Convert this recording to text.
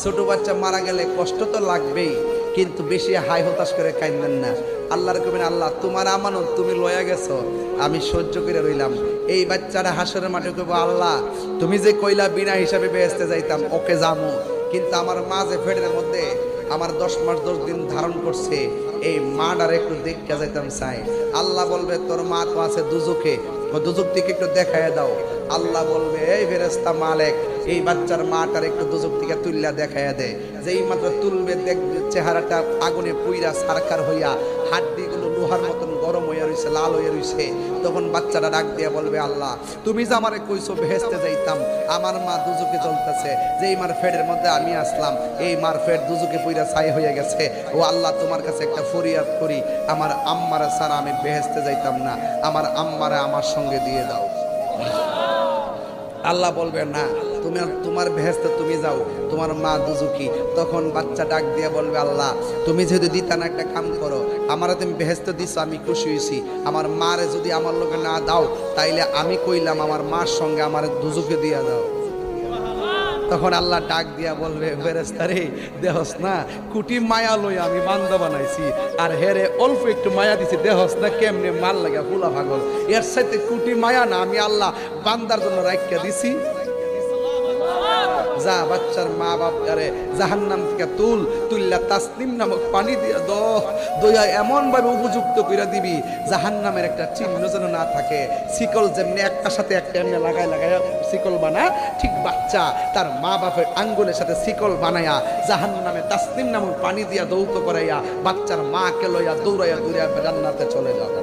ছোট বাচ্চা মারা গেলে কষ্ট তো লাগবেই, কিন্তু বেশি হাই হতাশ করে কাঁদেন না। আল্লাহর কবেন, আল্লাহ তোমার আমানত, তুমি লয়া গেছো, আমি সহ্য করে রইলাম। এই বাচ্চারা হাসরের মাঠে কইবো, আল্লাহ তুমি যে কইলা বিনা হিসাবে বেহেশতে যাইতাম, ওকে যামু, কিন্তু আমার মা যে পেটের মধ্যে আমার 10 মাস 10 দিন ধারণ করছে, এই মাটার একটু দেখতে যাইতাম চাই। আল্লাহ বলবে, তোর মা তো আছে দুজকে, ও দুজক থেকে একটু দেখায় দাও। আল্লাহ বলবে, এই ফেরেশতা মালিক, এই বাচ্চার মাটার একটু দুজক থেকে তুললা দেখায় দে। যেই মাত্র তুলবে, দেখবে চেহারাটা আগুনে পুইরা সারকার হইয়া, হাড্ডিগুলো লোহার মতন গরম হইয়া রইছে, লাল হইয়া রইছে। তখন বাচ্চাটা ডাক দিয়া বলবে, আল্লাহ তুমি যে আমারে কইছো বেহেশতে যাইতাম, আমার মা দুজকে চলতেছে, যেই মার ফেডের মধ্যে আমি আসলাম, এই মার ফেড দুজকে পুইরা ছাই হয়ে গেছে। ও আল্লাহ, তোমার কাছে একটা ফরিয়াদ করি, আমার আম্মারা ছাড়া আমি বেহেশতে যাইতাম না, আমার আম্মারা আমার সঙ্গে দিয়ে দাও। আল্লাহ বলবে, না, তুমি তোমার বেহেশতে তুমি যাও, তোমার মা দুজকি। তখন বাচ্চা ডাক দিয়ে বলবে, আল্লাহ তুমি যেহেতু দিতা না, একটা কাম করো, আমারে তুমি বেহেশতে দিছো, আমি খুশি হয়েছি, আমার মারে যদি আমার লোকে না দাও, তাইলে আমি কইলাম আমার মার সঙ্গে আমার দুজকে দিয়ে দাও। তখন আল্লাহ ডাক দিয়া বলবে, ফেরেশতা রে, দেহস না কুটি মায়া লই আমি বান্দা বানাইছি, আর হেরে অল্প একটু মায়া দিছি, দেহস না কেমনে মাল লাগা ফুলা পাগল, এর সাথে কুটি মায়া না আমি আল্লাহ বান্দার জন্য রাখিয়া দিছি। যা বাচ্চার মা বাপরে জাহান্নাম থেকে তুললা তাসনিম নামক পানি দিয়া দয়া এমন ভাবে উপযুক্ত কইরা দিবি, জাহান্নামের একটা চিহ্ন যেন না থাকে। শিকল যেমনি একটার সাথে একটা এমনি লাগায় শিকল বানা, ঠিক বাচ্চা তার মা বাপের আঙ্গুলের সাথে শিকল বানায়া জাহান্নামে তাসনিম নামক পানি দিয়া দৌত করাইয়া বাচ্চার মাকে লইয়া দৌড়াইয়া জান্নাতে চলে যাবে।